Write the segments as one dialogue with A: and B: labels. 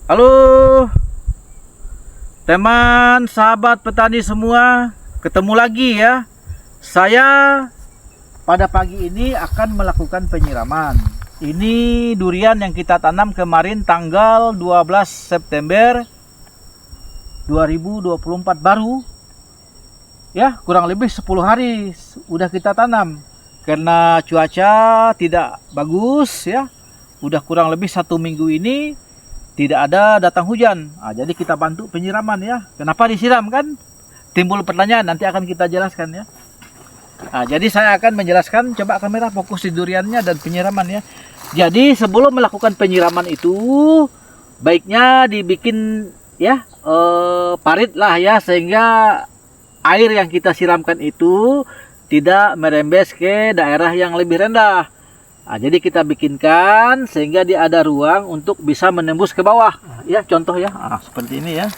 A: Halo teman sahabat petani semua, ketemu lagi ya. Saya pada pagi ini akan melakukan penyiraman. Ini durian yang kita tanam kemarin tanggal 12 September 2024 baru. Ya, kurang lebih 10 hari udah kita tanam. Karena cuaca tidak bagus ya. Udah kurang lebih 1 minggu ini tidak ada datang hujan. Jadi kita bantu penyiraman ya. Kenapa disiram kan? Timbul pertanyaan, nanti akan kita jelaskan ya. Jadi saya akan menjelaskan, coba kamera fokus di duriannya dan penyiraman ya. Jadi sebelum melakukan penyiraman itu baiknya dibikin ya parit lah ya, sehingga air yang kita siramkan itu tidak merembes ke daerah yang lebih rendah. Jadi kita bikinkan sehingga dia ada ruang untuk bisa menembus ke bawah ya, contoh ya, seperti ini ya.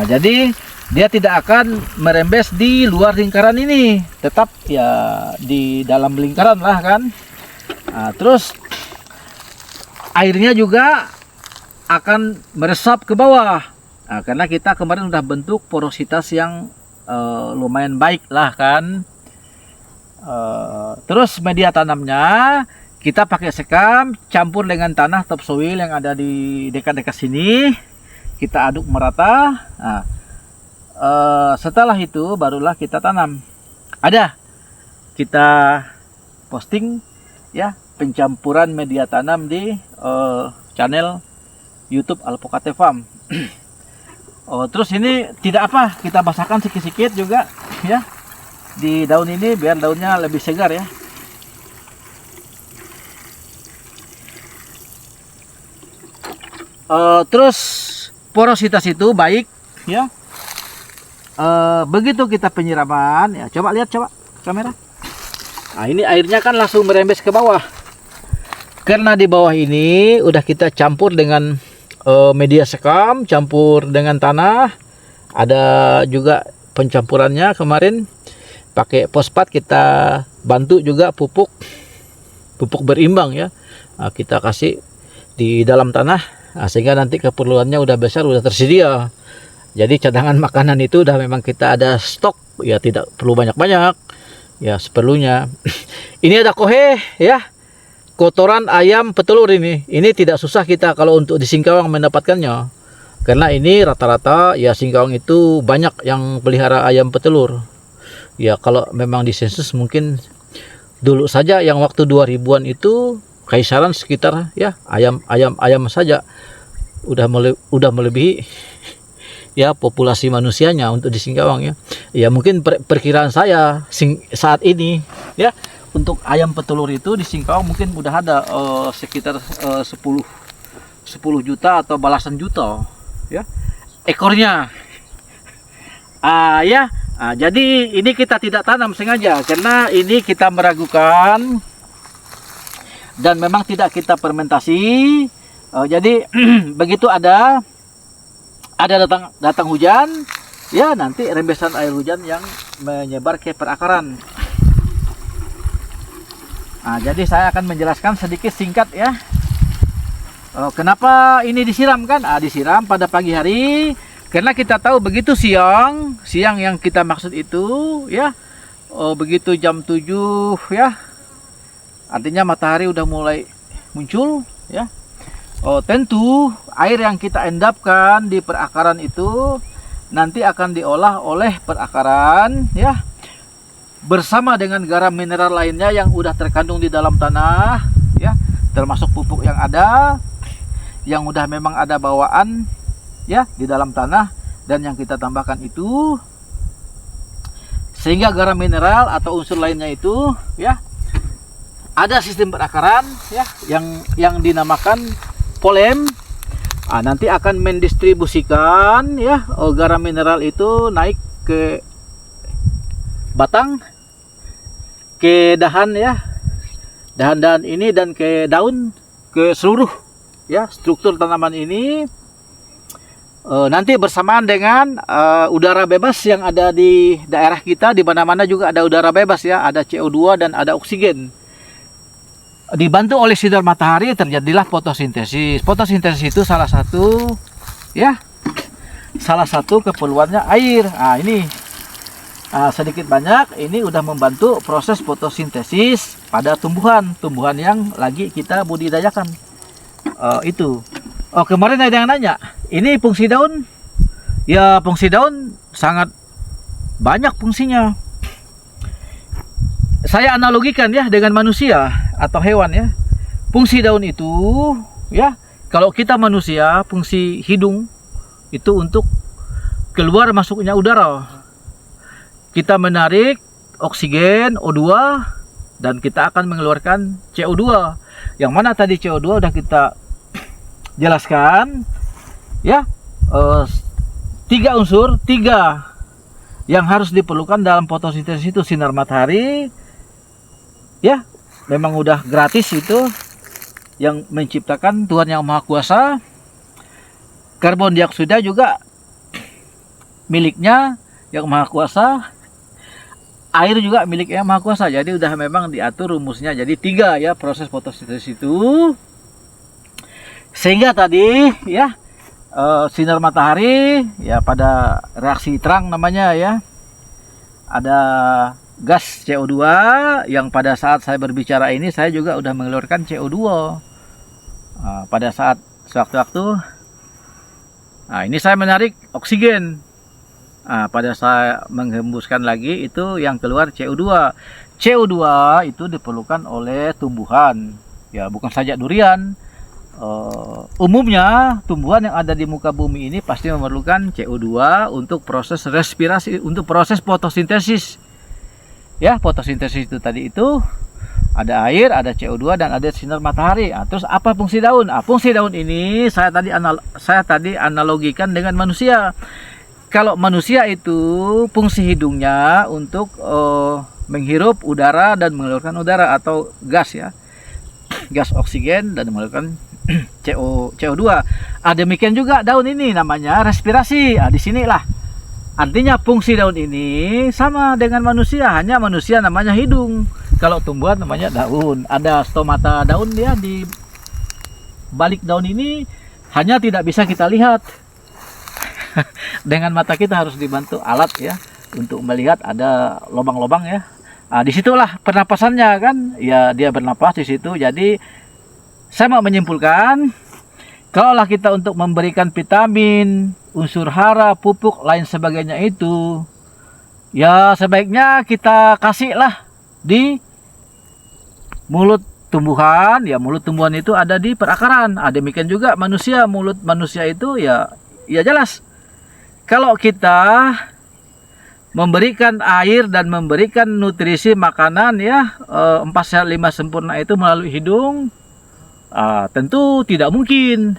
A: Jadi dia tidak akan merembes di luar lingkaran ini, tetap ya di dalam lingkaran lah kan. Terus airnya juga akan meresap ke bawah karena kita kemarin udah bentuk porositas yang lumayan baik lah kan. Terus media tanamnya kita pakai sekam campur dengan tanah topsoil yang ada di dekat-dekat sini, kita aduk merata. Setelah itu barulah kita tanam. Ada kita posting ya pencampuran media tanam di channel YouTube Alpocate Farm. Terus ini tidak apa, kita basahkan sedikit-sedikit juga ya di daun ini biar daunnya lebih segar ya. Terus porositas itu baik ya. Begitu kita penyiraman ya, coba lihat, coba kamera. Ini airnya kan langsung merembes ke bawah. Karena di bawah ini udah kita campur dengan media sekam, campur dengan tanah. Ada juga pencampurannya kemarin pakai fosfat, kita bantu juga pupuk berimbang ya. Kita kasih di dalam tanah sehingga nanti keperluannya udah besar, udah tersedia. Jadi cadangan makanan itu udah memang kita ada stok ya, tidak perlu banyak-banyak ya, seperlunya. Ini ada kohe ya, kotoran ayam petelur ini tidak susah kita kalau untuk di Singkawang mendapatkannya, karena ini rata-rata ya Singkawang itu banyak yang pelihara ayam petelur ya. Kalau memang di sensus mungkin dulu saja yang waktu 2000-an itu kaisaran sekitar ya ayam saja udah melebihi ya populasi manusianya untuk di Singkawang ya. Ya mungkin perkiraan saya saat ini ya, untuk ayam petelur itu di Singkawang mungkin udah ada sekitar 10 juta atau belasan juta ya ekornya. Jadi ini kita tidak tanam sengaja karena ini kita meragukan dan memang tidak kita fermentasi. Jadi begitu ada datang hujan ya, nanti rembesan air hujan yang menyebar ke perakaran. Jadi saya akan menjelaskan sedikit singkat ya. Kenapa ini disiram kan? Disiram pada pagi hari karena kita tahu begitu siang yang kita maksud itu ya, begitu jam 7 ya, artinya matahari udah mulai muncul ya. Tentu air yang kita endapkan di perakaran itu nanti akan diolah oleh perakaran ya, bersama dengan garam mineral lainnya yang udah terkandung di dalam tanah ya, termasuk pupuk yang ada, yang udah memang ada bawaan ya di dalam tanah, dan yang kita tambahkan itu, sehingga garam mineral atau unsur lainnya itu ya ada sistem perakaran ya yang dinamakan polem. Nanti akan mendistribusikan ya garam mineral itu naik ke batang, ke dahan ya, dahan-dahan ini, dan ke daun, ke seluruh ya struktur tanaman ini. Nanti bersamaan dengan udara bebas yang ada di daerah kita, di mana-mana juga ada udara bebas ya, ada CO2 dan ada oksigen. dibantu oleh sinar matahari terjadilah fotosintesis. Fotosintesis itu salah satu keperluannya air. Nah, ini sedikit banyak ini udah membantu proses fotosintesis pada tumbuhan yang lagi kita budidayakan. Itu. Oh, kemarin ada yang nanya, ini fungsi daun? Ya, fungsi daun sangat banyak fungsinya. Saya analogikan ya dengan manusia atau hewan ya. Fungsi daun itu ya, kalau kita manusia fungsi hidung itu untuk keluar masuknya udara. Kita menarik oksigen O2 dan kita akan mengeluarkan CO2. Yang mana tadi CO2 udah kita jelaskan ya, 3 unsur, 3 yang harus diperlukan dalam fotosintesis itu sinar matahari ya, memang udah gratis itu yang menciptakan Tuhan Yang Maha Kuasa. Karbon dioksida juga miliknya Yang Maha Kuasa. Air juga miliknya Yang Maha Kuasa. Jadi udah memang diatur rumusnya. Jadi 3 ya proses fotosintesis itu. Sehingga tadi ya, sinar matahari ya pada reaksi terang namanya ya, ada gas CO2 yang pada saat saya berbicara ini saya juga udah mengeluarkan CO2 pada saat sewaktu-waktu. Nah, ini saya menarik oksigen. Pada saya menghembuskan lagi itu yang keluar CO2. CO2 itu diperlukan oleh tumbuhan ya, bukan saja durian. Umumnya tumbuhan yang ada di muka bumi ini pasti memerlukan CO2 untuk proses respirasi, untuk proses fotosintesis ya. Fotosintesis itu tadi itu ada air, ada CO2 dan ada sinar matahari. Terus apa fungsi daun? Fungsi daun ini saya tadi analogikan dengan manusia. Kalau manusia itu fungsi hidungnya untuk menghirup udara dan mengeluarkan udara atau gas ya, gas oksigen dan mengeluarkan CO2. Demikian juga daun ini namanya respirasi. Di sinilah artinya fungsi daun ini sama dengan manusia, hanya manusia namanya hidung. Kalau tumbuhan namanya daun. Ada stomata daun dia di balik daun ini, hanya tidak bisa kita lihat. Dengan mata kita harus dibantu alat ya untuk melihat ada lubang-lubang ya. Disitulah pernapasannya kan ya, dia bernapas di situ. Jadi saya mau menyimpulkan, kalaulah kita untuk memberikan vitamin, unsur hara, pupuk lain sebagainya itu ya sebaiknya kita kasihlah di mulut tumbuhan ya. Mulut tumbuhan itu ada di perakaran. Demikian juga manusia, mulut manusia itu ya jelas. Kalau kita memberikan air dan memberikan nutrisi makanan ya, 4 sehat 5 sempurna itu melalui hidung, tentu tidak mungkin.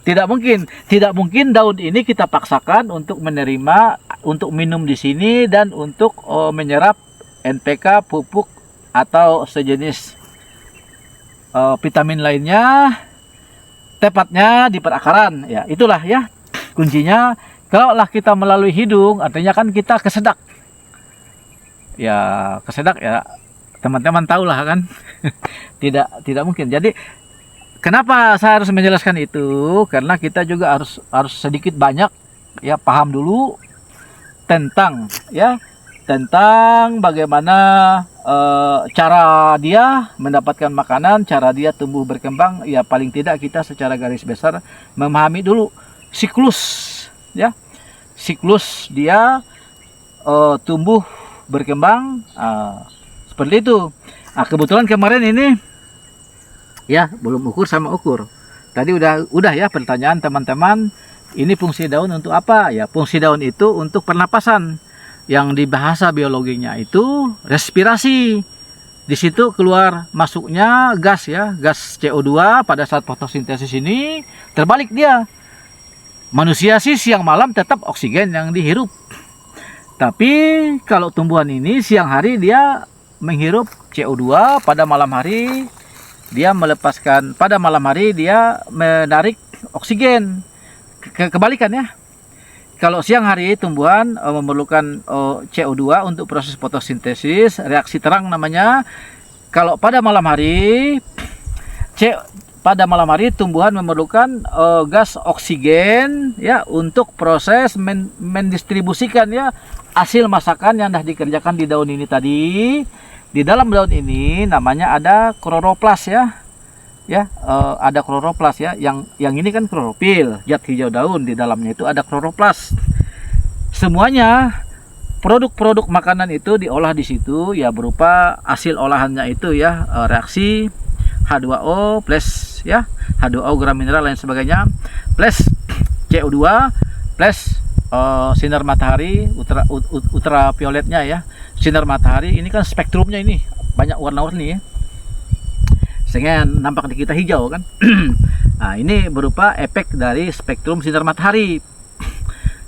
A: Tidak mungkin daun ini kita paksakan untuk menerima, untuk minum di sini dan untuk menyerap NPK, pupuk atau sejenis vitamin lainnya, tepatnya di perakaran ya. Itulah ya kuncinya. Kalaulah kita melalui hidung, artinya kan kita kesedak ya, teman-teman tahulah kan. tidak mungkin. Jadi kenapa saya harus menjelaskan itu? Karena kita juga harus sedikit banyak ya paham dulu tentang bagaimana cara dia mendapatkan makanan, cara dia tumbuh berkembang. Ya paling tidak kita secara garis besar memahami dulu siklus dia tumbuh berkembang seperti itu. Kebetulan kemarin ini ya belum ukur sama ukur. Tadi udah ya pertanyaan teman-teman, ini fungsi daun untuk apa? Ya fungsi daun itu untuk pernapasan. Yang di bahasa biologinya itu respirasi. Di situ keluar masuknya gas ya, gas CO2 pada saat fotosintesis ini terbalik dia. Manusia sih siang malam tetap oksigen yang dihirup. Tapi kalau tumbuhan ini siang hari dia menghirup CO2, pada malam hari dia melepaskan, pada malam hari dia menarik oksigen. Kebalikan ya. Kalau siang hari tumbuhan memerlukan CO2 untuk proses fotosintesis, reaksi terang namanya. kalau pada malam hari, pada malam hari tumbuhan memerlukan gas oksigen ya untuk proses mendistribusikan ya hasil masakan yang sudah dikerjakan di daun ini tadi. Di dalam daun ini namanya ada kloroplas ya. Ada kloroplas ya. Yang ini kan klorofil, zat hijau daun, di dalamnya itu ada kloroplas. Semuanya produk-produk makanan itu diolah di situ ya, berupa hasil olahannya itu ya, reaksi H2O plus ya, H2O gram mineral lain sebagainya, plus CO2 plus sinar matahari ultravioletnya ya. Sinar matahari ini kan spektrumnya ini banyak warna-warni ya, sehingga nampak di kita hijau kan. Nah, ini berupa efek dari spektrum sinar matahari.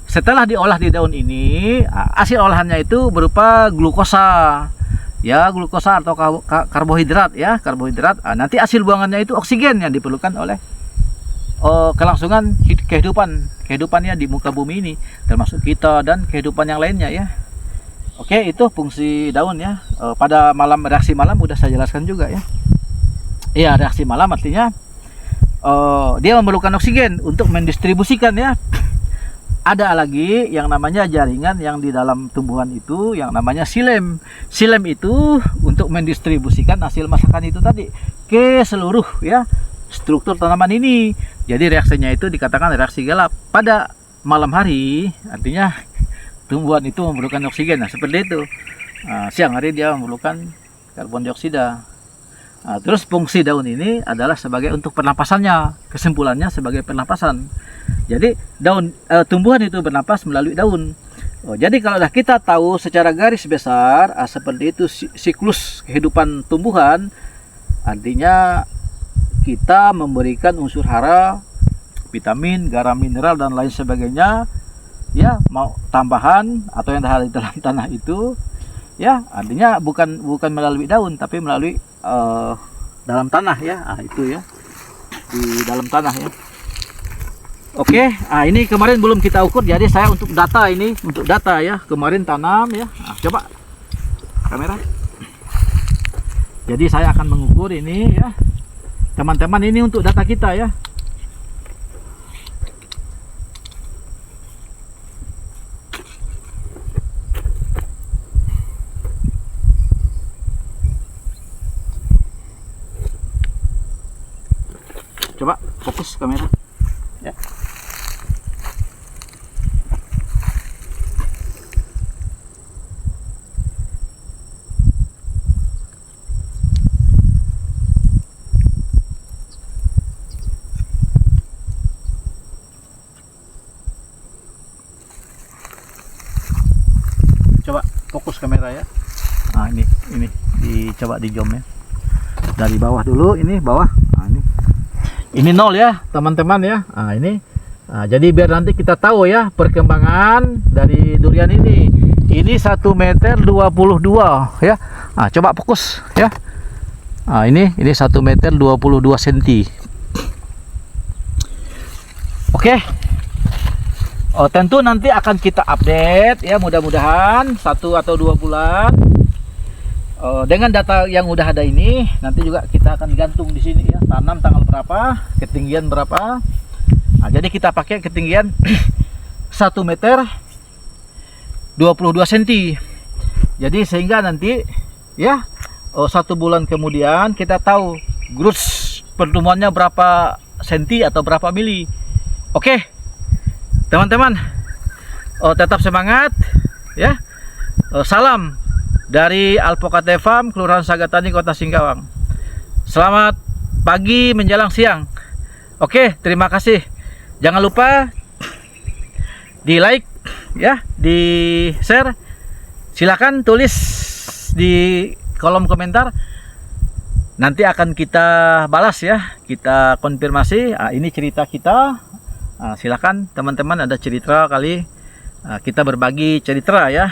A: Setelah diolah di daun ini, hasil olahannya itu berupa glukosa ya, glukosa atau karbohidrat ya, karbohidrat. Nanti hasil buangannya itu oksigen yang diperlukan oleh kelangsungan kehidupannya di muka bumi ini, termasuk kita dan kehidupan yang lainnya ya. Oke, itu fungsi daun ya. Pada malam, reaksi malam udah saya jelaskan juga ya. Iya, reaksi malam artinya dia memerlukan oksigen untuk mendistribusikan ya. Ada lagi yang namanya jaringan yang di dalam tumbuhan itu yang namanya silem. Silem itu untuk mendistribusikan hasil masakan itu tadi ke seluruh ya struktur tanaman ini. Jadi reaksinya itu dikatakan reaksi gelap. Pada malam hari artinya tumbuhan itu memerlukan oksigen. Nah, seperti itu. Siang hari dia memerlukan karbon dioksida. Terus fungsi daun ini adalah sebagai untuk pernapasannya. Kesimpulannya sebagai pernapasan. Jadi tumbuhan itu bernapas melalui daun. Jadi kalau kita tahu secara garis besar seperti itu siklus kehidupan tumbuhan, artinya kita memberikan unsur hara, vitamin, garam mineral dan lain sebagainya ya, mau tambahan atau yang ada di dalam tanah itu ya, artinya bukan melalui daun tapi melalui dalam tanah ya. Itu ya, di dalam tanah ya. Oke, ini kemarin belum kita ukur, jadi saya untuk data ini, untuk data ya, kemarin tanam ya. Coba kamera. Jadi saya akan mengukur ini ya, teman-teman, ini untuk data kita ya. Coba fokus kamera ya. Coba fokus kamera ya. Ini dicoba di zoom ya. Dari bawah dulu, ini bawah. Ini 0 ya teman-teman ya. Ini jadi biar nanti kita tahu ya perkembangan dari durian ini. Ini 1 meter 22 ya. Coba fokus ya. Ini 1 meter 22 cm. Oke. Tentu nanti akan kita update ya, mudah-mudahan 1 atau 2 bulan. Dengan data yang udah ada ini, nanti juga kita akan gantung di sini ya, tanam tanggal berapa, ketinggian berapa. Jadi kita pakai ketinggian 1 meter 22 cm. Jadi sehingga nanti ya 1 bulan kemudian kita tahu growth pertumbuhannya berapa senti atau berapa mili. Oke teman-teman, tetap semangat ya. Salam dari Alpokate Farm, Kelurahan Sagatani, Kota Singkawang. Selamat pagi menjelang siang. Oke, terima kasih. Jangan lupa di like ya, di share. Silakan tulis di kolom komentar. Nanti akan kita balas ya, kita konfirmasi. Ini cerita kita. Silakan teman-teman, ada cerita kali kita berbagi cerita ya.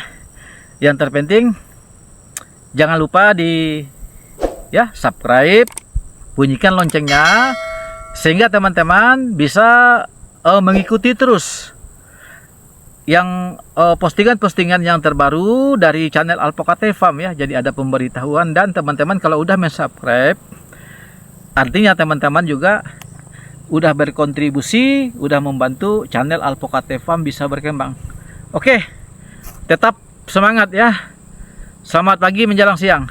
A: Yang terpenting jangan lupa di ya subscribe, bunyikan loncengnya sehingga teman-teman bisa mengikuti terus yang postingan-postingan yang terbaru dari channel Alpokate Farm ya. Jadi ada pemberitahuan, dan teman-teman kalau udah subscribe, artinya teman-teman juga udah berkontribusi, udah membantu channel Alpokate Farm bisa berkembang. Oke, tetap semangat ya. Selamat pagi menjelang siang.